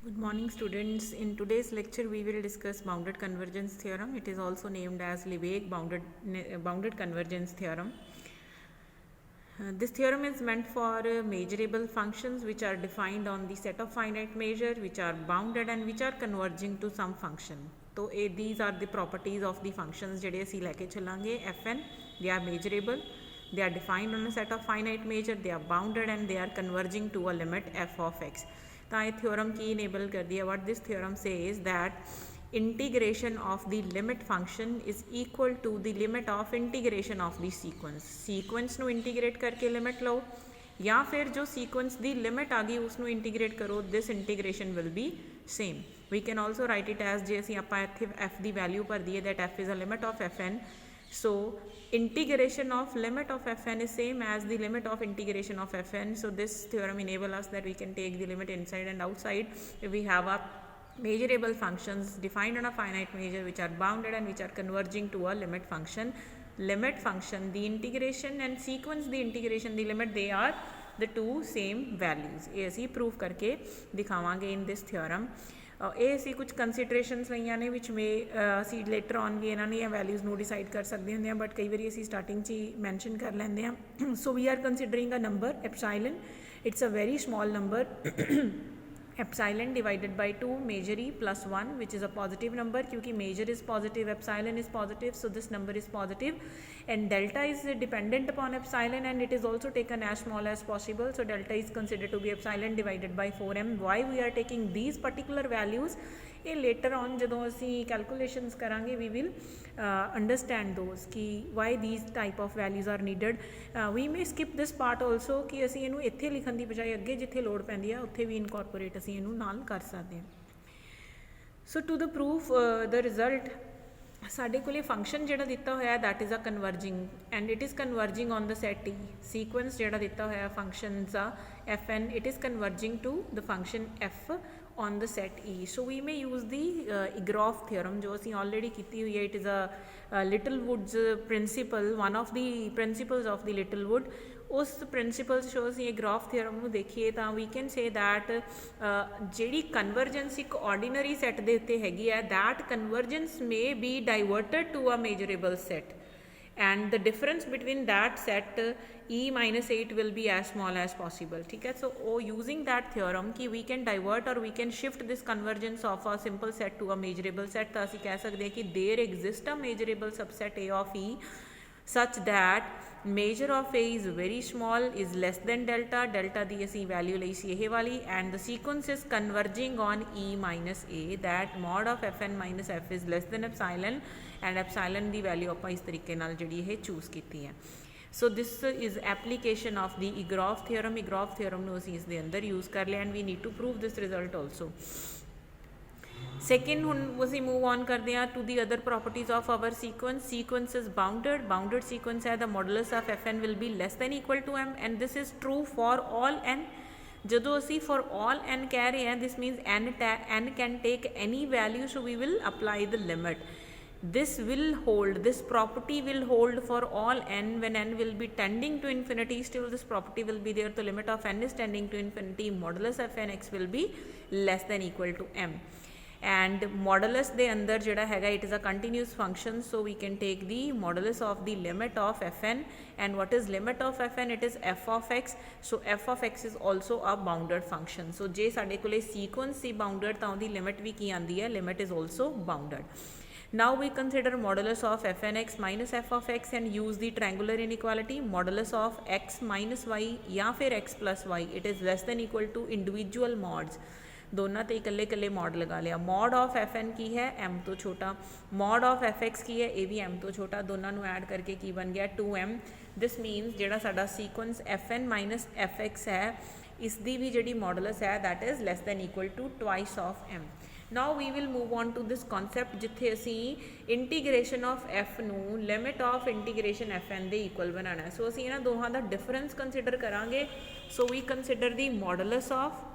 Good morning students. In today's lecture we will discuss bounded convergence theorem. It is also named as Lebesgue bounded convergence theorem. This theorem is meant for measurable functions which are defined on the set of finite measure, which are bounded and which are converging to some function. So these are the properties of the functions ਜਿਹੜੇ ਅਸੀਂ ਲੈ ਕੇ ਚੱਲਾਂਗੇ. Fn, they are measurable, they are defined on a set of finite measure, they are bounded and they are converging to a limit f of x. ਤਾਂ ਇਹ theorem ਕੀ enable ਕਰਦੀ ਹੈ? what this theorem says that integration of the limit function is equal to the limit of integration of the sequence ਨੂੰ integrate ਕਰਕੇ limit ਲਓ ਜਾਂ ਫਿਰ ਜੋ ਸੀਕੁਐਂਸ ਦੀ ਲਿਮਿਟ ਆ ਗਈ ਉਸ ਨੂੰ ਇੰਟੀਗ੍ਰੇਟ ਕਰੋ. This integration will be same. we can also write it as ਜੇ ਅਸੀਂ ਆਪਾਂ ਇੱਥੇ f ਦੀ ਵੈਲਿਊ ਭਰ ਦਈਏ that f is a limit of fn. So integration of limit of fn is same as the limit of integration of fn. So this theorem enable us that we can take the limit inside and outside if we have a measurable functions defined on a finite measure which are bounded and which are converging to a limit function. Limit function, the integration and sequence the integration, the limit, they are the two same values. ये असी prove करके दिखावांगे in this theorem. ਇਹ ਅਸੀਂ ਕੁਝ ਕੰਸੀਡਰੇਸ਼ਨਸ ਲਈਆਂ ਨੇ ਵਿਚ ਮੇ ਅਸੀਂ later on ਵੀ ਇਹਨਾਂ ਨੇ ਇਹ ਵੈਲਿਊਜ਼ ਨੂੰ ਡਿਸਾਈਡ ਕਰ ਸਕਦੇ ਹੁੰਦੇ ਆ ਬਟ ਕਈ ਵਾਰੀ ਅਸੀਂ ਸਟਾਰਟਿੰਗ 'ਚ ਹੀ ਮੈਂਸ਼ਨ ਕਰ ਲੈਂਦੇ ਆ. So we are considering a number epsilon. It's a very small number. epsilon divided by 2 major e plus 1 which is a positive number क्योंकि major is positive, epsilon is positive, so this number is positive, and delta is dependent upon epsilon and it is also taken as small as possible. So delta is considered to be epsilon divided by 4m. why we are taking these particular values? ये later on ਜਦੋਂ ਅਸੀਂ calculations ਕਰਾਂਗੇ we will understand those कि why these type of values are needed. We may skip this part also कि ਅਸੀਂ ਇਹਨੂੰ ਇੱਥੇ ਲਿਖਣ ਦੀ ਬਜਾਏ ਅੱਗੇ ਜਿੱਥੇ ਲੋੜ ਪੈਂਦੀ ਆ ਉੱਥੇ ਵੀ incorporate ਅਸੀਂ ਇਹਨੂੰ ਨਾਲ ਕਰ ਸਕਦੇ ਹਾਂ. So to the proof the result ਸਾਡੇ ਕੋਲੇ ਫੰਕਸ਼ਨ ਜਿਹੜਾ ਦਿੱਤਾ ਹੋਇਆ that is a converging and it is converging on the set E. sequence ਜਿਹੜਾ ਦਿੱਤਾ ਹੋਇਆ functions ਆ fn, it is converging to the function f on the set E. So we may use the Egroff theorem जो ਅਸੀਂ already ਕੀਤੀ ਹੋਈ ਹੈ. it is a Littlewood's principle, one of the principles of the Littlewood. ਉਸ principals ਜੋ ਅਸੀਂ Egroff theorem ਨੂੰ ਦੇਖੀਏ ਤਾਂ we can say that ਜਿਹੜੀ ਕਨਵਰਜੈਂਸ ਇੱਕ ਆਰਡੀਨਰੀ ਸੈੱਟ ਦੇ ਉੱਤੇ ਹੈਗੀ ਹੈ that convergence may be diverted to a measurable set and the difference between that set e minus 8 will be as small as possible. ठीक है. So using that theorem कि we can divert or we can shift this convergence of a simple set to a measurable set ਤਾਂ ਅਸੀਂ ਕਹਿ ਸਕਦੇ ਹਾਂ ਕਿ there exists a measurable subset A of E such that measure of A is very small, is less than delta. delta ਦੀ ਅਸੀਂ value ਲਈ ਸੀ ਇਹ ਵਾਲੀ and the sequence is converging on E minus A that mod of fn minus f is less than epsilon and epsilon the value ਆਪਾਂ ਇਸ ਤਰੀਕੇ ਨਾਲ ਜਿਹੜੀ ਇਹ choose ਕੀਤੀ ਹੈ. So this is application of the Egroff theorem. Egroff theorem ਨੂੰ ਅਸੀਂ ਇਸ ਦੇ ਅੰਦਰ use ਕਰ ਲਿਆ and we need to prove this result also. Second ਹੁਣ ਅਸੀਂ move on ਕਰਦੇ ਹਾਂ to the other properties of our sequence. sequence is bounded sequence ਹੈ the modulus of fn will be less than equal to m and this is true for all n. ਜਦੋਂ ਅਸੀਂ for all n ਕਹਿ ਰਹੇ ਹਾਂ this means n can take any value, so we will apply the limit. This will hold, this property will hold for all n when n will be tending to infinity. Still this property will be there. The limit of n is tending to infinity, modulus of nx will be less than equal to m. And modulus ਦੇ ਅੰਦਰ ਜਿਹੜਾ ਹੈਗਾ it is a continuous function, so we can take the modulus of the limit of fn. and what is limit of fn? it is f of x. so f of x is also a bounded function. so ਜੇ ਸਾਡੇ ਕੋਲੇ sequence ਸੀ bounded ਤਾਂ ਉਹਦੀ limit ਵੀ ਕੀ ਆਂਦੀ ਹੈ? limit is also bounded. Now we consider modulus of fnx minus f of x and use the triangular inequality. modulus of x minus y या फिर x plus y, it is less than equal to individual mods. ਦੋਨਾਂ ਤੇ ਇਕੱਲੇ ਇਕੱਲੇ mode ਲਗਾ ਲਿਆ. Mode of fn ਕੀ ਹੈ? m ਤੋਂ ਛੋਟਾ. ਮੋਡ ਆਫ fx ਕੀ ਹੈ? ਇਹ ਵੀ m ਤੋਂ ਛੋਟਾ. ਦੋਨਾਂ ਨੂੰ ਐਡ ਕਰਕੇ ਕੀ ਬਣ ਗਿਆ? 2m. ਦਿਸ ਮੀਨਸ ਜਿਹੜਾ ਸਾਡਾ ਸੀਕੁਐਂਸ fn ਮਾਈਨਸ fx ਹੈ ਇਸ ਦੀ ਵੀ ਜਿਹੜੀ ਮੋਡੂਲਸ ਹੈ that is less than equal to twice of m. Now we will move on to this concept ਜਿੱਥੇ ਅਸੀਂ ਇੰਟੀਗ੍ਰੇਸ਼ਨ ਆਫ f ਨੂੰ ਲਿਮਿਟ ਆਫ ਇੰਟੀਗ੍ਰੇਸ਼ਨ fn ਦੇ ਇਕੁਅਲ ਬਣਾਉਣਾ ਹੈ. ਸੋ ਅਸੀਂ ਇਹਨਾਂ ਦੋਹਾਂ ਦਾ ਡਿਫਰੈਂਸ ਕੰਸੀਡਰ ਕਰਾਂਗੇ. So we consider the modulus of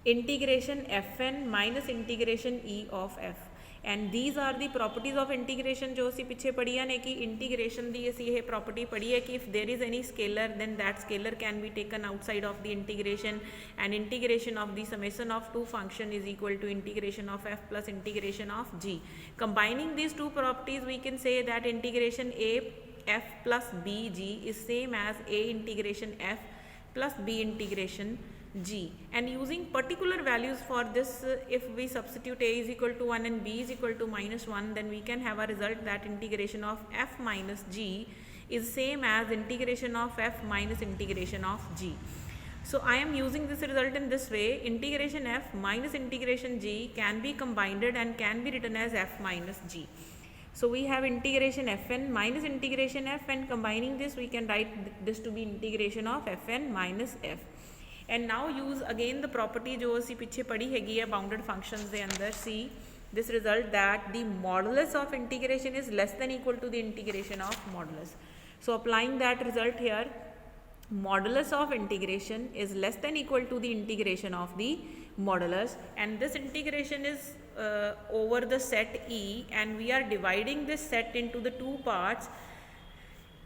integration fn minus integration e of f. And these are the properties of integration जो असी पिछे पढ़िया ने कि इंटीग्रेशन की असी ये प्रॉपर्टी पढ़ी है कि if there is any scalar then that scalar can be taken outside of the integration and integration of the summation of two function is equal to integration of f plus integration of g. Combining these two properties we can say that integration a f plus b g is same as a integration f plus b integration g, and using particular values for this if we substitute a is equal to 1 and b is equal to -1, then we can have a result that integration of f minus g is same as integration of f minus integration of g. So I am using this result in this way. Integration f minus integration g can be combined and can be written as f minus g. So we have integration fn minus integration f, and combining this we can write this to be integration of fn minus f. And now use again the property जो असी पिछे पढ़ी हैगी है bounded functions दे अंदर. See this result that the modulus of integration is less than equal to the integration of modulus. So applying that result here, modulus of integration is less than equal to the integration of the modulus, and this integration is over the set E, and we are dividing this set into the two parts.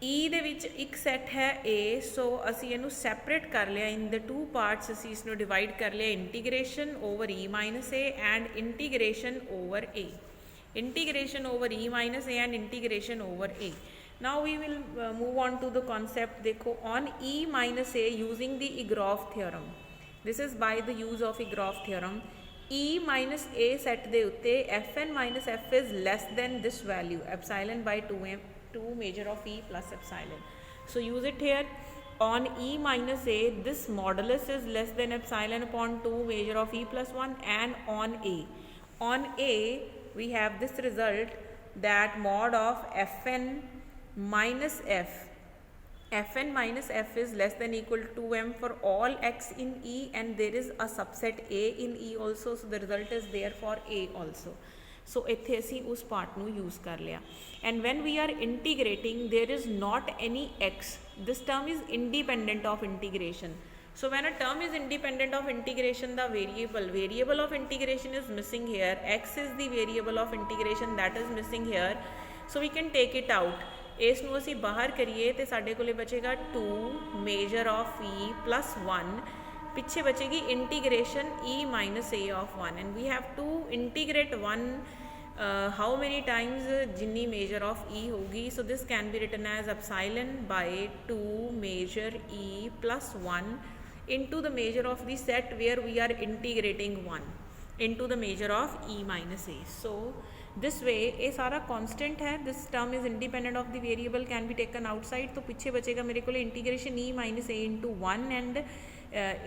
E ਦੇ ਵਿੱਚ ਇੱਕ set ਹੈ A, ਸੋ ਅਸੀਂ ਇਹਨੂੰ separate ਕਰ ਲਿਆ ਇਨ ਦ to parts. ਅਸੀਂ ਇਸ ਨੂੰ ਡਿਵਾਈਡ ਕਰ ਲਿਆ integration over E minus A and integration over A. Integration over E minus A and integration over A. Now we will move on to the concept. देखो on E minus A using the Egroff theorem. This is by the use of Egroff theorem. E minus A set ਦੇ ਉੱਤੇ Fn minus F is less than this value epsilon by 2m, 2 measure of E plus epsilon. So use it here. On E minus A, this modulus is less than epsilon upon 2 measure of E plus 1, and on A. On A we have this result that mod of Fn minus f, fn minus f is less than equal to m for all x in E, and there is a subset A in E also, so the result is there for A also. So ਇੱਥੇ ਅਸੀਂ ਉਸ part ਨੂੰ use ਕਰ ਲਿਆ. And when we are integrating, there is not any x. This term is independent of integration. So when a term is independent of integration, the variable of integration is missing here. X is the variable of integration that is missing here. So we can take it out. ਇਸ ਨੂੰ ਅਸੀਂ ਬਾਹਰ ਕਰੀਏ ਤੇ ਸਾਡੇ ਕੋਲੇ ਬਚੇਗਾ 2 major of E plus 1, ਪਿੱਛੇ ਬਚੇਗੀ integration E minus A of 1, and we have to integrate 1 how many times, ਜਿੰਨੀ ਮੇਜਰ ਆਫ E ਹੋਗੀ. So this can be written as epsilon by 2 measure E plus 1 into the measure of the set where we are integrating 1 into the measure of E minus A. So this way ये सारा constant है. this term is independent of the variable, can be taken outside. तो पीछे बचेगा मेरे को integration E minus A into 1, and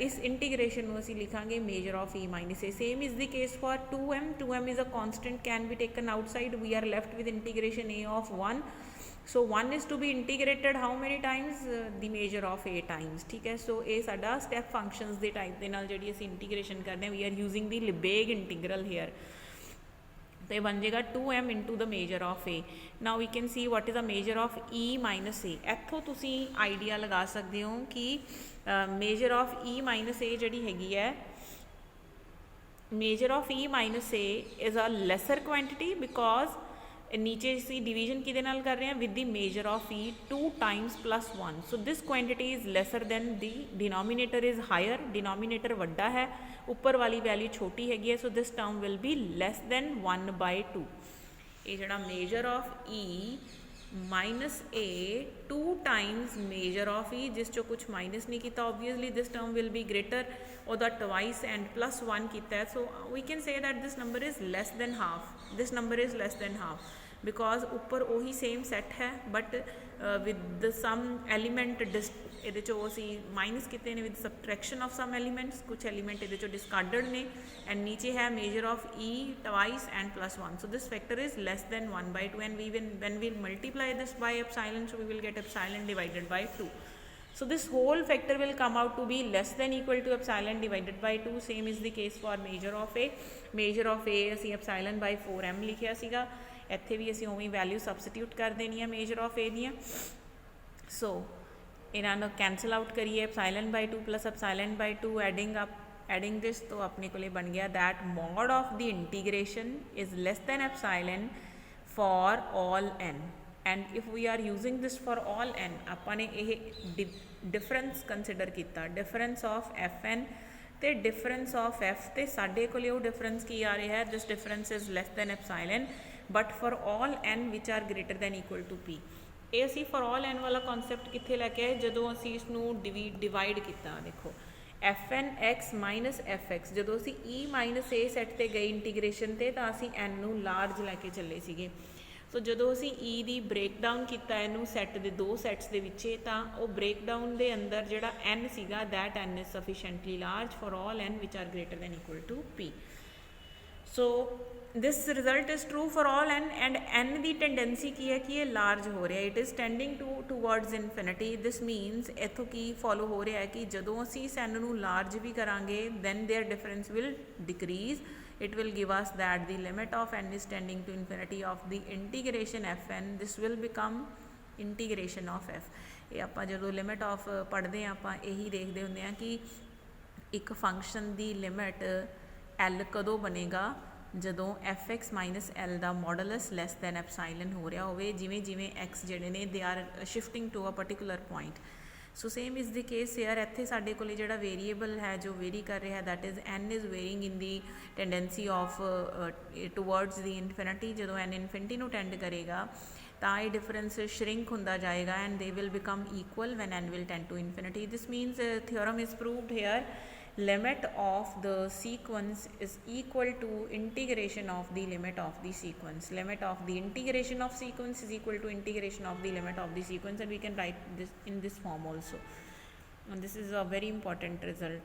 इस integration में ਅਸੀਂ लिखांगे measure of E minus A. Same is the case for 2m. 2m is a constant, can be taken outside. We are left with integration A of 1. So 1 is to be integrated how many times? The measure of A times. ठीक है. So ये साडा step functions ਦੇ type ਦੇ ਨਾਲ ਜਿਹੜੀ ਅਸੀਂ integration करने, we are using the Lebesgue integral here. तो ये बन जाएगा 2m into the measure of A. Now we can see what is the measure of E minus A. ਇੱਥੋਂ ਤੁਸੀਂ आइडिया लगा सकते हो कि measure of E minus A ਜਿਹੜੀ ਹੈਗੀ ਹੈ, measure of E minus A is a lesser quantity because नीचे इसी डिवीजन किदे नाल कर रहे हैं with the measure of E 2 times plus 1. So this quantity is lesser than the denominator is higher. Denominator वड्डा है, ऊपर वाली वैल्यू छोटी हैगी है. So this term will be less than 1 by 2. ये जड़ा measure of E minus A 2 times measure of E, जिस चो कुछ माइनस नहीं किया, obviously this term will be greater or the twice and plus 1 किया है. So we can say that this number is less than half. This number is less than half because ऊपर वही same set है but with some element ਇਹਦੇ ਚੋਂ ਅਸੀਂ minus किते ने with subtraction of some elements. कुछ element ਇਹਦੇ ਚੋਂ discarded ने, and नीचे है measure of E twice and plus 1. So this factor is less than 1 by 2, and when we multiply this by epsilon, so we will get epsilon divided by 2. So this whole factor will come out to be less than equal to epsilon divided by 2. Same is the case for measure of A. Measure of A ਅਸੀਂ epsilon by 4m ਲਿਖਿਆ ਸੀਗਾ, ਇੱਥੇ ਵੀ ਅਸੀਂ ਉਵੇਂ value substitute ਕਰ ਦੇਣੀ ਹੈ measure of A ਦੀਆਂ. So ਇਹਨਾਂ ਨੂੰ ਕੈਂਸਲ ਆਊਟ ਕਰੀਏ, epsilon by 2 plus epsilon by 2 adding up adding this तो अपने को बन गया that mod of the integration is less than epsilon for all n and if we are using this for all n आपने ये difference consider किया difference of fn तो difference of f तो साढ़े को डिफरेंस की आ रहा है this difference is less than epsilon but for all n which are greater than equal to p ये असी फॉर ऑल n वाला कॉन्सैप्ट कित्थे लैके आए जदों असी इसनूं डिवाइड किया देखो f n x minus f x जो असी ई माइनस ए सैट ते गए इंटीग्रेशन ते तां असी एन नूं लार्ज लैके चले सीगे सो जो असी ई दी ब्रेकडाउन किया इनू सैट दे दो सैट्स दे विचे तां वो ब्रेकडाउन दे अंदर जिहड़ा एन सीगा that n is sufficiently large for all n which are greater than equal to p so this result is true for all n and n की टेंडेंसी की है कि ये लार्ज हो रहा है it is tending towards infinity this means इतों की फॉलो हो रहा है कि जदों असी इस एन नूं लार्ज भी करांगे then their difference will decrease it will give us that the limit of n is tending to infinity of the integration f n this will become integration of f ये आप जो limit of पढ़ते हैं आप यही देखते होंगे कि एक फंक्शन की लिमिट एल कदों बनेगा जदों एफ एक्स माइनस एल का मॉडलस लैस दैन एप्सिलॉन हो रहा हो जिमें जिमें एक्स जोड़े ने they are shifting to a particular point so same is the case यार इत्थे साडे कोल जिहड़ा वेरीएबल है जो वेरी कर रहा है that is n is varying in the tendency of towards the infinity जदों एन इनफिनिटी नूं टेंड करेगा तो ये डिफरेंस श्रिंक होंदा जाएगा and they will become equal when n will tend to infinity this means theorem is proved here limit of the sequence is equal to integration of the limit of the sequence limit of the integration of sequence is equal to integration of the limit of the sequence and we can write this in this form also and this is a very important result.